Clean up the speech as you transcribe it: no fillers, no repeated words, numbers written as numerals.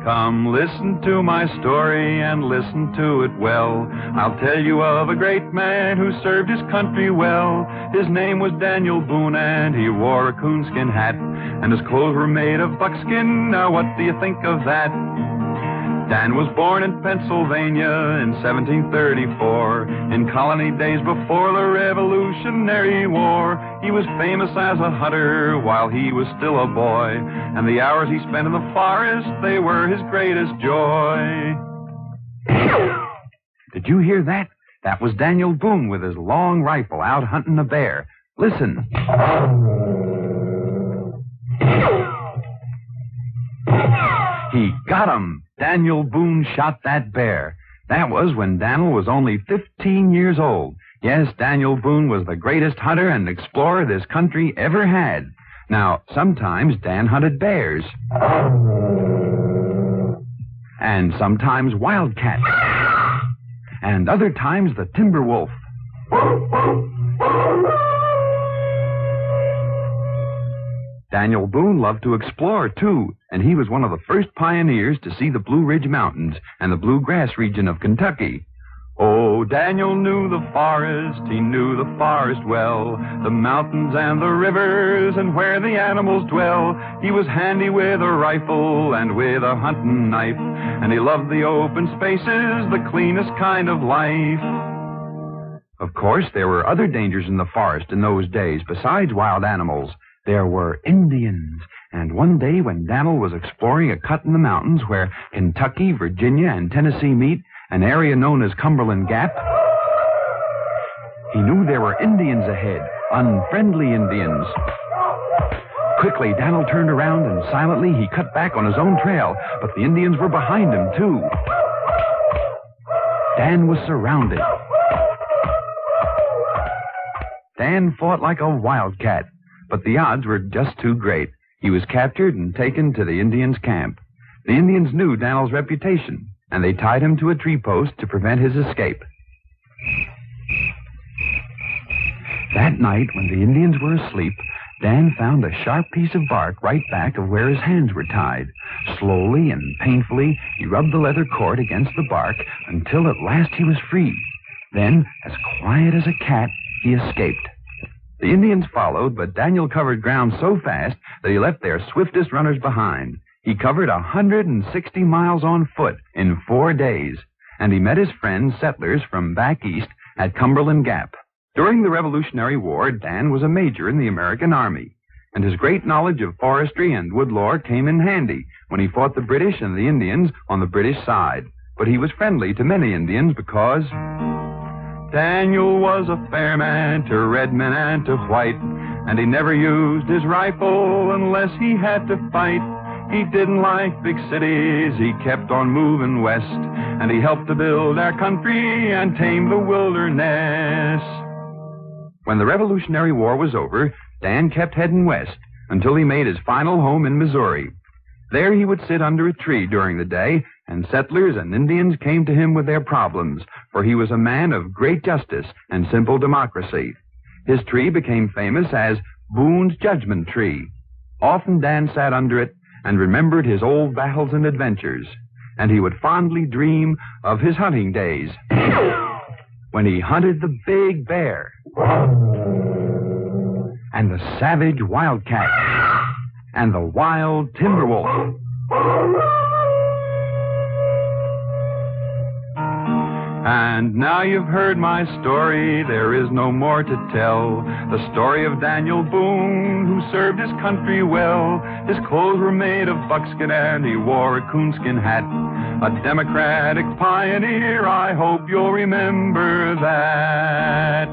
Come listen to my story and listen to it well. I'll tell you of a great man who served his country well. His name was Daniel Boone and he wore a coonskin hat. And his clothes were made of buckskin. Now what do you think of that? Dan was born in Pennsylvania in 1734, in colony days before the Revolutionary War. He was famous as a hunter while he was still a boy, and the hours he spent in the forest, they were his greatest joy. Did you hear that? That was Daniel Boone with his long rifle out hunting a bear. Listen. He got him. Daniel Boone shot that bear. That was when Daniel was only 15 years old. Yes, Daniel Boone was the greatest hunter and explorer this country ever had. Now, sometimes Dan hunted bears. And sometimes wildcats. And other times the timber wolf. Daniel Boone loved to explore, too, and he was one of the first pioneers to see the Blue Ridge Mountains and the Bluegrass region of Kentucky. Oh, Daniel knew the forest, he knew the forest well, the mountains and the rivers and where the animals dwell. He was handy with a rifle and with a hunting knife, and he loved the open spaces, the cleanest kind of life. Of course, there were other dangers in the forest in those days besides wild animals. There were Indians, and one day when Daniel was exploring a cut in the mountains where Kentucky, Virginia, and Tennessee meet, an area known as Cumberland Gap, he knew there were Indians ahead, unfriendly Indians. Quickly, Daniel turned around and silently he cut back on his own trail, but the Indians were behind him, too. Dan was surrounded. Dan fought like a wildcat. But the odds were just too great. He was captured and taken to the Indians' camp. The Indians knew Daniel's reputation, and they tied him to a tree post to prevent his escape. That night, when the Indians were asleep, Dan found a sharp piece of bark right back of where his hands were tied. Slowly and painfully, he rubbed the leather cord against the bark until at last he was free. Then, as quiet as a cat, he escaped. The Indians followed, but Daniel covered ground so fast that he left their swiftest runners behind. He covered 160 miles on foot in 4 days, and he met his friends, settlers from back east at Cumberland Gap. During the Revolutionary War, Dan was a major in the American Army, and his great knowledge of forestry and wood lore came in handy when he fought the British and the Indians on the British side. But he was friendly to many Indians because Daniel was a fair man to red men and to white, and he never used his rifle unless he had to fight. He didn't like big cities, he kept on moving west, and he helped to build our country and tame the wilderness. When the Revolutionary War was over, Dan kept heading west until he made his final home in Missouri. There he would sit under a tree during the day, and settlers and Indians came to him with their problems, for he was a man of great justice and simple democracy. His tree became famous as Boone's Judgment Tree. Often Dan sat under it and remembered his old battles and adventures, and he would fondly dream of his hunting days when he hunted the big bear and the savage wildcat and the wild timber wolf. And now you've heard my story, there is no more to tell. The story of Daniel Boone, who served his country well. His clothes were made of buckskin and he wore a coonskin hat. A democratic pioneer, I hope you'll remember that.